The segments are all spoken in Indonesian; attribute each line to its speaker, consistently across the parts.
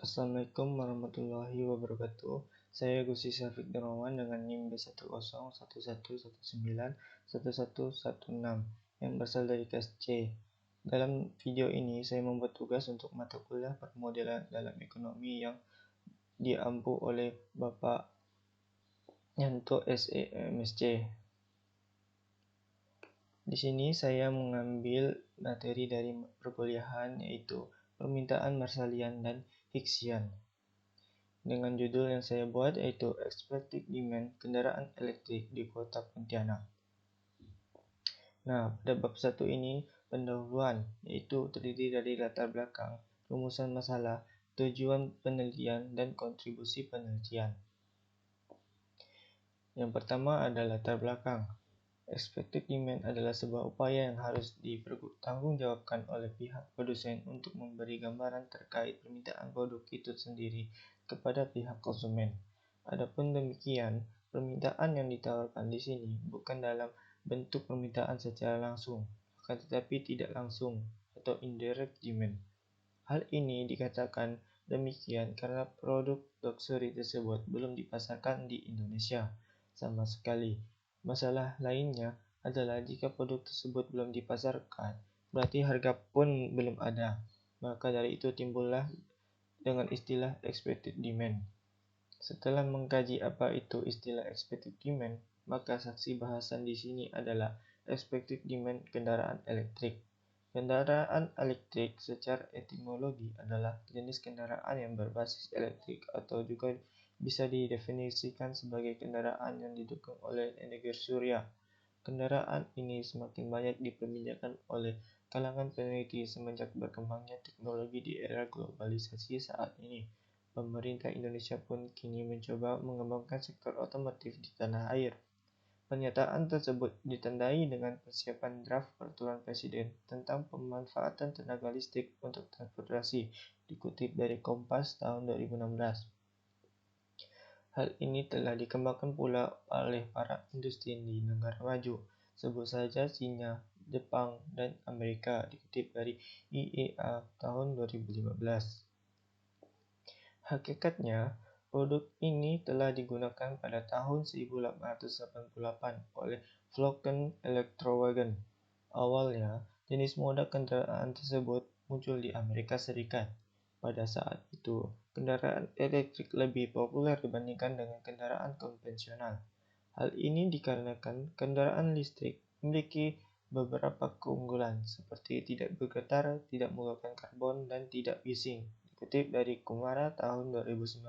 Speaker 1: Assalamualaikum warahmatullahi wabarakatuh. Saya Gusti Syafiq Darmawan dengan NIM B1011919116 yang berasal dari kelas C. Dalam video ini saya membuat tugas untuk mata kuliah permodelan dalam ekonomi yang diampu oleh Bapak Yanto SE MSc. Di sini saya mengambil materi dari perkuliahan yaitu permintaan Marshallian dan Hicksian. Dengan judul yang saya buat yaitu Expected Demand Kendaraan Elektrik di Kota Pontianak. Nah, pada bab 1 ini pendahuluan yaitu terdiri dari latar belakang, rumusan masalah, tujuan penelitian, dan kontribusi penelitian. Yang pertama adalah latar belakang. Expected demand adalah sebuah upaya yang harus dipertanggungjawabkan oleh pihak produsen untuk memberi gambaran terkait permintaan produk itu sendiri kepada pihak konsumen. Adapun demikian, permintaan yang ditawarkan di sini bukan dalam bentuk permintaan secara langsung, akan tetapi tidak langsung atau indirect demand. Hal ini dikatakan demikian karena produk luxury tersebut belum dipasarkan di Indonesia sama sekali. Masalah lainnya adalah jika produk tersebut belum dipasarkan, berarti harga pun belum ada. Maka dari itu timbullah dengan istilah expected demand. Setelah mengkaji apa itu istilah expected demand, maka saksi bahasan di sini adalah expected demand kendaraan elektrik. Kendaraan elektrik secara etimologi adalah jenis kendaraan yang berbasis elektrik atau juga bisa didefinisikan sebagai kendaraan yang didukung oleh energi surya. Kendaraan ini semakin banyak diperbincangkan oleh kalangan peneliti semenjak berkembangnya teknologi di era globalisasi saat ini. Pemerintah Indonesia pun kini mencoba mengembangkan sektor otomotif di tanah air. Pernyataan tersebut ditandai dengan persiapan draft peraturan Presiden tentang pemanfaatan tenaga listrik untuk transportasi, dikutip dari Kompas tahun 2016. Hal ini telah dikembangkan pula oleh para industri di negara maju, sebut saja China, Jepang, dan Amerika, dikutip dari IEA tahun 2015. Hakikatnya, produk ini telah digunakan pada tahun 1888 oleh Vulcan Electrowagon. Awalnya, jenis moda kendaraan tersebut muncul di Amerika Serikat. Pada saat itu, kendaraan elektrik lebih populer dibandingkan dengan kendaraan konvensional. Hal ini dikarenakan kendaraan listrik memiliki beberapa keunggulan seperti tidak bergetar, tidak mengeluarkan karbon, dan tidak bising. Dikutip dari Kumara tahun 2009.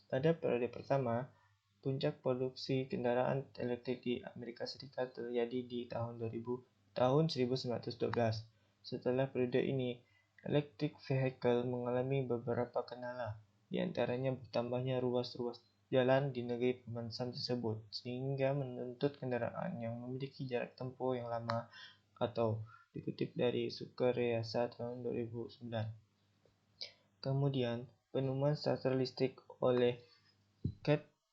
Speaker 1: Pada periode pertama, puncak produksi kendaraan elektrik di Amerika Serikat terjadi di tahun 1912. Setelah periode ini, electric vehicle mengalami beberapa kendala, di antaranya bertambahnya ruas-ruas jalan di negeri pemasan tersebut, sehingga menuntut kendaraan yang memiliki jarak tempuh yang lama, atau dikutip dari Sukaryasa tahun 2009. Kemudian, penemuan starter listrik oleh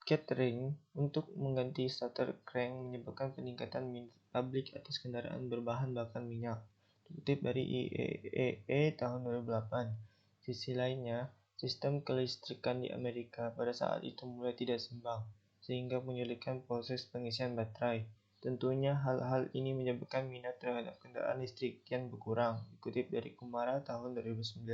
Speaker 1: Kettering untuk mengganti starter crank menyebabkan peningkatan minat publik atas kendaraan berbahan bakar minyak. Dikutip dari IEEE tahun 2008. Sisi lainnya, sistem kelistrikan di Amerika pada saat itu mulai tidak seimbang, sehingga menyulitkan proses pengisian baterai. Tentunya hal-hal ini menyebabkan minat terhadap kendaraan listrik kian berkurang. Dikutip dari Kumara tahun 2009.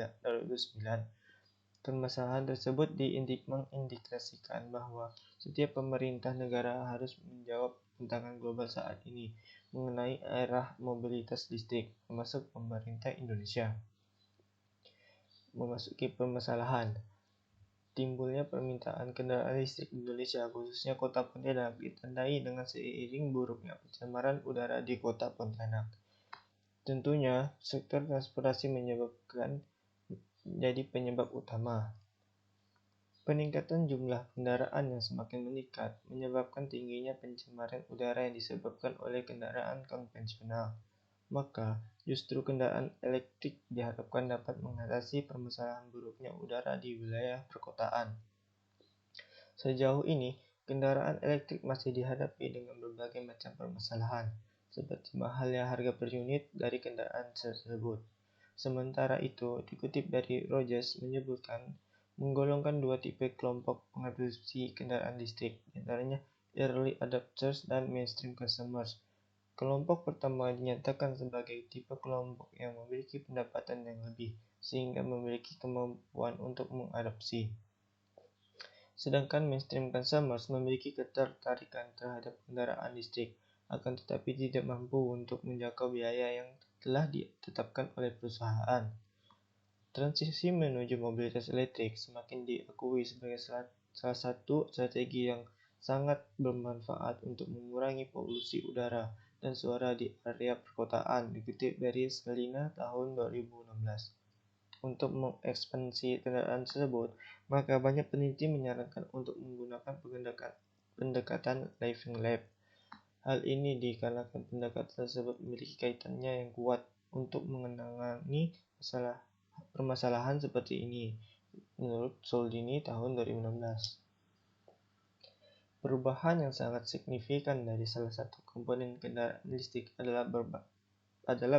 Speaker 1: Permasalahan tersebut mengindikasikan bahwa setiap pemerintah negara harus menjawab tantangan global saat ini mengenai arah mobilitas listrik, termasuk pemerintah Indonesia. Memasuki permasalahan, timbulnya permintaan kendaraan listrik di Indonesia, khususnya kota Pontianak, ditandai dengan seiring buruknya pencemaran udara di kota Pontianak. Tentunya, sektor transportasi jadi penyebab utama. Peningkatan jumlah kendaraan yang semakin meningkat menyebabkan tingginya pencemaran udara yang disebabkan oleh kendaraan konvensional. Maka, justru kendaraan elektrik diharapkan dapat mengatasi permasalahan buruknya udara di wilayah perkotaan. Sejauh ini, kendaraan elektrik masih dihadapi dengan berbagai macam permasalahan, seperti mahalnya harga per unit dari kendaraan tersebut. Sementara itu, dikutip dari Rogers menyebutkan menggolongkan dua tipe kelompok pengadopsi kendaraan listrik, diantaranya early adopters dan mainstream consumers. Kelompok pertama dinyatakan sebagai tipe kelompok yang memiliki pendapatan yang lebih, sehingga memiliki kemampuan untuk mengadopsi. Sedangkan mainstream consumers memiliki ketertarikan terhadap kendaraan listrik, akan tetapi tidak mampu untuk menjangkau biaya yang telah ditetapkan oleh perusahaan. Transisi menuju mobilitas elektrik semakin diakui sebagai salah satu strategi yang sangat bermanfaat untuk mengurangi polusi udara dan suara di area perkotaan, dikutip dari Skelina tahun 2016. Untuk mengekspansi kendaraan tersebut, maka banyak peneliti menyarankan untuk menggunakan pendekatan living lab. Hal ini dikarenakan pendekatan tersebut memiliki kaitannya yang kuat untuk menangani permasalahan seperti ini, menurut Soldini tahun 2016. Perubahan yang sangat signifikan dari salah satu komponen kendaraan listrik adalah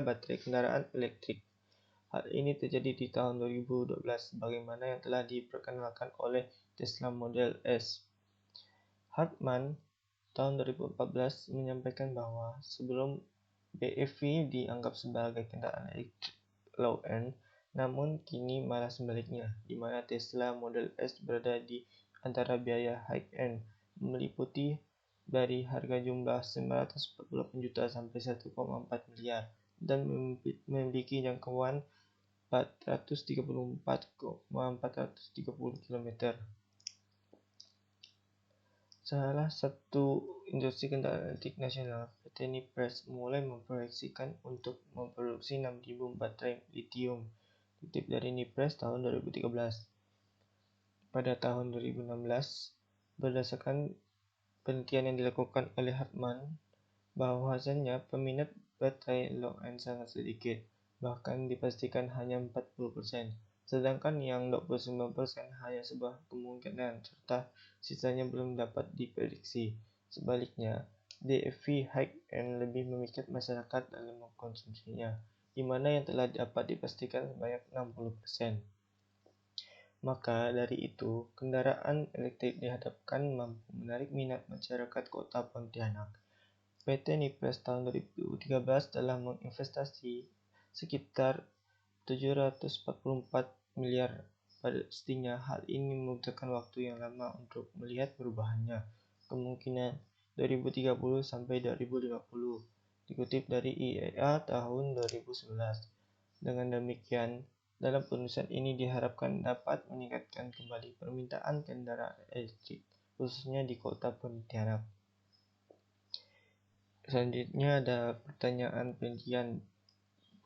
Speaker 1: baterai kendaraan elektrik. Hal ini terjadi di tahun 2012 sebagaimana yang telah diperkenalkan oleh Tesla Model S. Hartman tahun 2014 menyampaikan bahwa sebelum BEV dianggap sebagai kendaraan elektrik low-end, namun kini malah sebaliknya, di mana Tesla Model S berada di antara biaya high-end, meliputi dari harga jumlah 948 juta sampai 1,4 miliar, dan memiliki jangkauan 434,430 km. Salah satu industri kendaraan elektrik nasional, PT Nipres, mulai memproyeksikan untuk memproduksi 6.000 baterai litium, kutip dari Nipres tahun 2013. Pada tahun 2016, berdasarkan penelitian yang dilakukan oleh Hartman, bahwasannya peminat baterai low-end sangat sedikit, bahkan dipastikan hanya 40%. Sedangkan yang 29% hanya sebuah kemungkinan, serta sisanya belum dapat diprediksi. Sebaliknya, BEV high-end lebih memikat masyarakat dalam mengkonsumsinya, di mana yang telah dapat dipastikan sebanyak 60%. Maka dari itu, kendaraan elektrik diharapkan mampu menarik minat masyarakat kota Pontianak. PT Nipres tahun 2013 telah menginvestasi sekitar 744 miliar. Pastinya hal ini membutuhkan waktu yang lama untuk melihat perubahannya, kemungkinan 2030 sampai 2050, dikutip dari IEA tahun 2011. Dengan demikian, dalam penulisan ini diharapkan dapat meningkatkan kembali permintaan kendaraan elektrik, khususnya di kota Pontianak. Selanjutnya ada pertanyaan penelitian,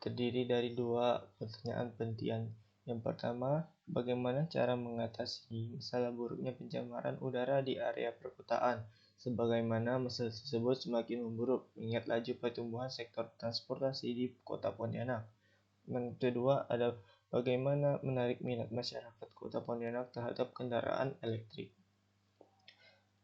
Speaker 1: terdiri dari dua pertanyaan penelitian. Yang pertama, bagaimana cara mengatasi masalah buruknya pencemaran udara di area perkotaan, sebagaimana masalah tersebut semakin memburuk mengingat laju pertumbuhan sektor transportasi di kota Pontianak. Yang kedua ada bagaimana menarik minat masyarakat kota Pontianak terhadap kendaraan elektrik.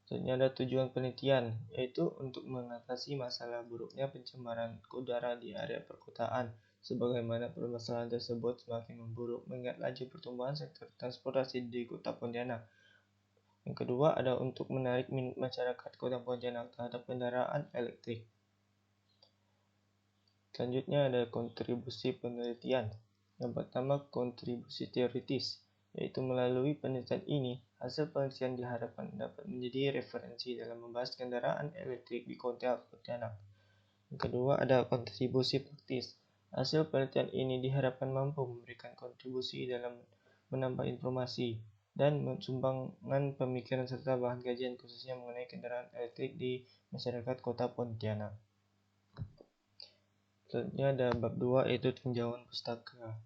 Speaker 1: Selanjutnya ada tujuan penelitian, yaitu untuk mengatasi masalah buruknya pencemaran udara di area perkotaan, sebagaimana permasalahan tersebut semakin memburuk mengingat laju pertumbuhan sektor transportasi di kota Pontianak. Yang kedua ada untuk menarik minat masyarakat kota Pontianak terhadap kendaraan elektrik. Selanjutnya ada kontribusi penelitian. Yang pertama, kontribusi teoritis, yaitu melalui penelitian ini, hasil penelitian diharapkan dapat menjadi referensi dalam membahas kendaraan elektrik di kota Pontianak. Yang kedua ada kontribusi praktis. Hasil penelitian ini diharapkan mampu memberikan kontribusi dalam menambah informasi dan sumbangan pemikiran serta bahan kajian khususnya mengenai kendaraan elektrik di masyarakat kota Pontianak. Selanjutnya ada bab 2, yaitu tinjauan pustaka.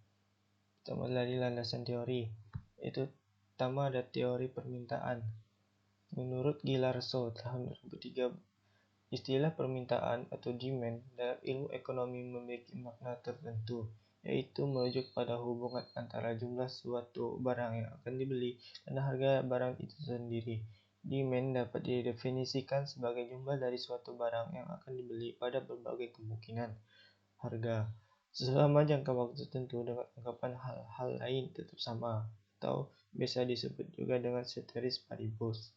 Speaker 1: Pertama dari landasan teori, yaitu pertama ada teori permintaan. Menurut Gilarso tahun 2003, istilah permintaan atau demand dalam ilmu ekonomi memiliki makna tertentu, yaitu merujuk pada hubungan antara jumlah suatu barang yang akan dibeli dan harga barang itu sendiri. Demand dapat didefinisikan sebagai jumlah dari suatu barang yang akan dibeli pada berbagai kemungkinan harga. selama jangka waktu tertentu dengan anggapan hal-hal lain tetap sama, atau biasa disebut juga dengan ceteris paribus.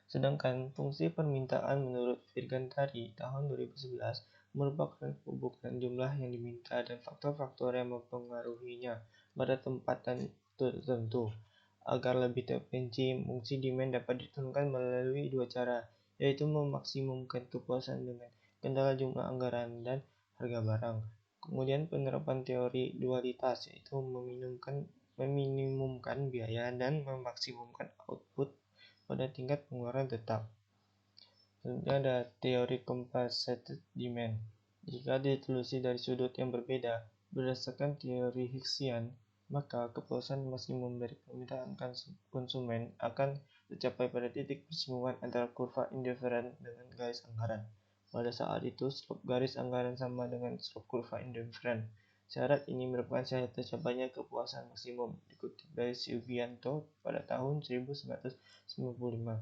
Speaker 1: Sedangkan fungsi permintaan menurut Virgantari tahun 2011 merupakan bukan jumlah yang diminta dan faktor-faktor yang mempengaruhinya pada tempat dan tertentu. Agar lebih terperinci, fungsi demand dapat diturunkan melalui dua cara, yaitu memaksimumkan kepuasan dengan kendala jumlah anggaran dan harga barang. Kemudian penerapan teori dualitas, yaitu meminimumkan biaya dan memaksimumkan output pada tingkat pengeluaran tetap. Selanjutnya ada teori compensated demand. Jika ditelusuri dari sudut yang berbeda, berdasarkan teori Higgsian, maka kepuasan maksimum dari permintaan konsumen akan tercapai pada titik persinggungan antara kurva indifferent dengan garis anggaran. Pada saat itu, slope garis anggaran sama dengan slope kurva indifferent. Syarat ini merupakan syarat tercapainya kepuasan maksimum, dikutip dari Sugianto pada tahun 1995.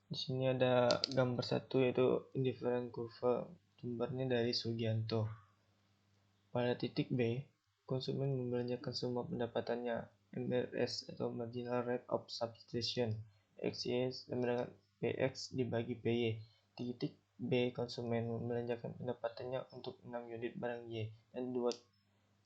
Speaker 1: Di sini ada gambar satu, yaitu indifferent curve, sumbernya dari Sugianto. Pada titik B, konsumen membelanjakan semua pendapatannya, MRS atau marginal rate of substitution, XY sama dengan PX dibagi PY. Di titik B, konsumen membelanjakan pendapatannya untuk 6 unit barang Y dan 2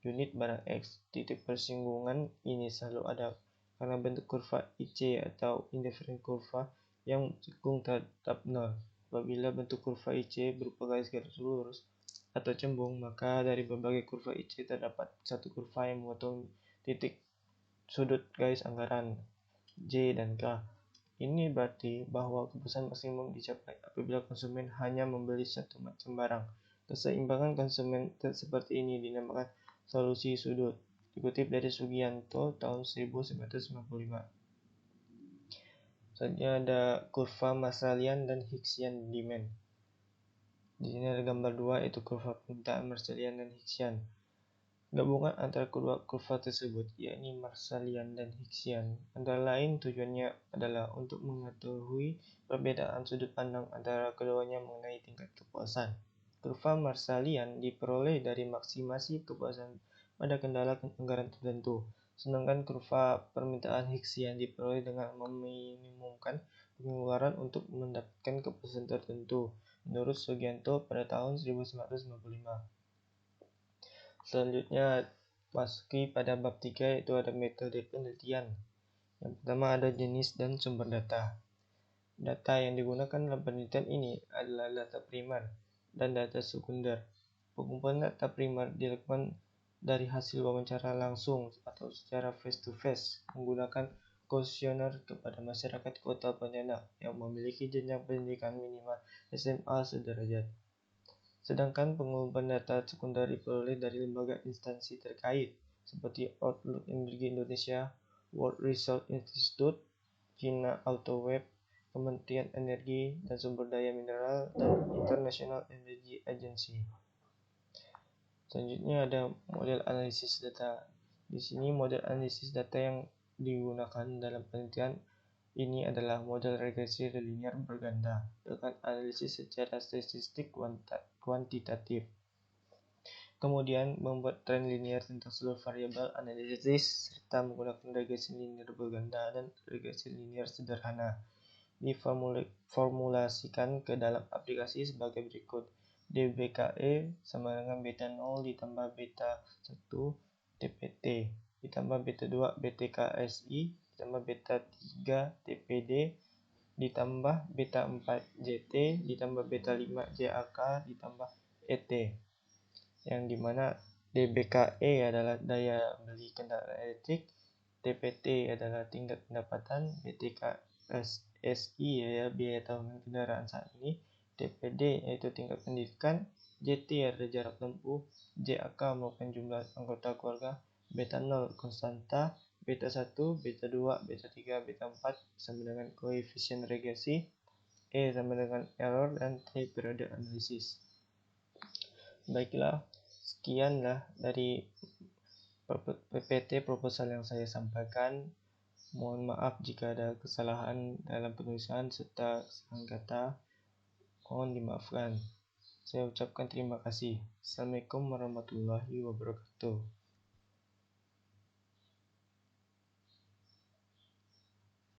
Speaker 1: unit barang X. Titik persinggungan ini selalu ada karena bentuk kurva IC atau indifferent kurva yang cekung tetap nol. Apabila bentuk kurva IC berupa garis-garis lurus atau cembung, maka dari berbagai kurva IC terdapat satu kurva yang memotong titik sudut garis anggaran J dan K. Ini berarti bahwa kepuasan maksimum dicapai apabila konsumen hanya membeli satu macam barang. Keseimbangan konsumen seperti ini dinamakan solusi sudut. Dikutip dari Sugianto tahun 1995. Selanjutnya ada kurva Marshallian dan Higgsian demand. Di sini ada gambar dua, yaitu kurva permintaan Marshallian dan Higgsian. Gabungan antara kedua kurva tersebut, yakni Marshallian dan Higgsian, antara lain tujuannya adalah untuk mengetahui perbedaan sudut pandang antara keduanya mengenai tingkat kepuasan. Kurva Marshallian diperoleh dari maksimasi kepuasan pada kendala anggaran tertentu, sedangkan kurva permintaan Higgsian diperoleh dengan meminimumkan pengeluaran untuk mendapatkan kepuasan tertentu, menurut Sugianto pada tahun 1995. Selanjutnya masuki pada bab 3, yaitu ada metode penelitian. Yang pertama ada jenis dan sumber data. Data yang digunakan dalam penelitian ini adalah data primer dan data sekunder. Pengumpulan data primer dilakukan dari hasil wawancara langsung atau secara face-to-face menggunakan kuesioner kepada masyarakat kota Pontianak yang memiliki jenjang pendidikan minimal SMA sederajat. Sedangkan pengumpulan data sekunder diperoleh dari lembaga instansi terkait seperti Outlook Energi Indonesia, World Resources Institute, China Autoweb, Kementerian Energi dan Sumber Daya Mineral, dan International Energy Agency. Selanjutnya ada model analisis data. Di sini model analisis data yang digunakan dalam penelitian ini adalah model regresi linear berganda dengan analisis secara statistik kuantitatif. Kemudian membuat tren linear tentang seluruh variabel analisis serta menggunakan regresi linear berganda dan regresi linear sederhana. Diformulasikan ke dalam aplikasi sebagai berikut. DBKE sama dengan beta 0 ditambah beta 1 TPT ditambah beta 2 BTKSI ditambah beta 3 TPD ditambah beta 4 JT ditambah beta 5 JAK ditambah ET, yang dimana DBKE adalah daya beli kendaraan elektrik, TPT adalah tingkat pendapatan, BTKSI ya biaya tahunan kendaraan saat ini, TPD yaitu tingkat pendidikan, JT adalah jarak tempuh, JAK merupakan jumlah anggota keluarga, beta 0 konstanta, beta 1, beta 2, beta 3, beta 4 sama dengan koefisien regresi, E sama dengan error, dan T periode analisis. Baiklah, sekianlah dari PPT proposal yang saya sampaikan. Mohon maaf jika ada kesalahan dalam penulisan serta kesalahan kata. Mohon dimaafkan. Saya ucapkan terima kasih. Assalamualaikum warahmatullahi wabarakatuh.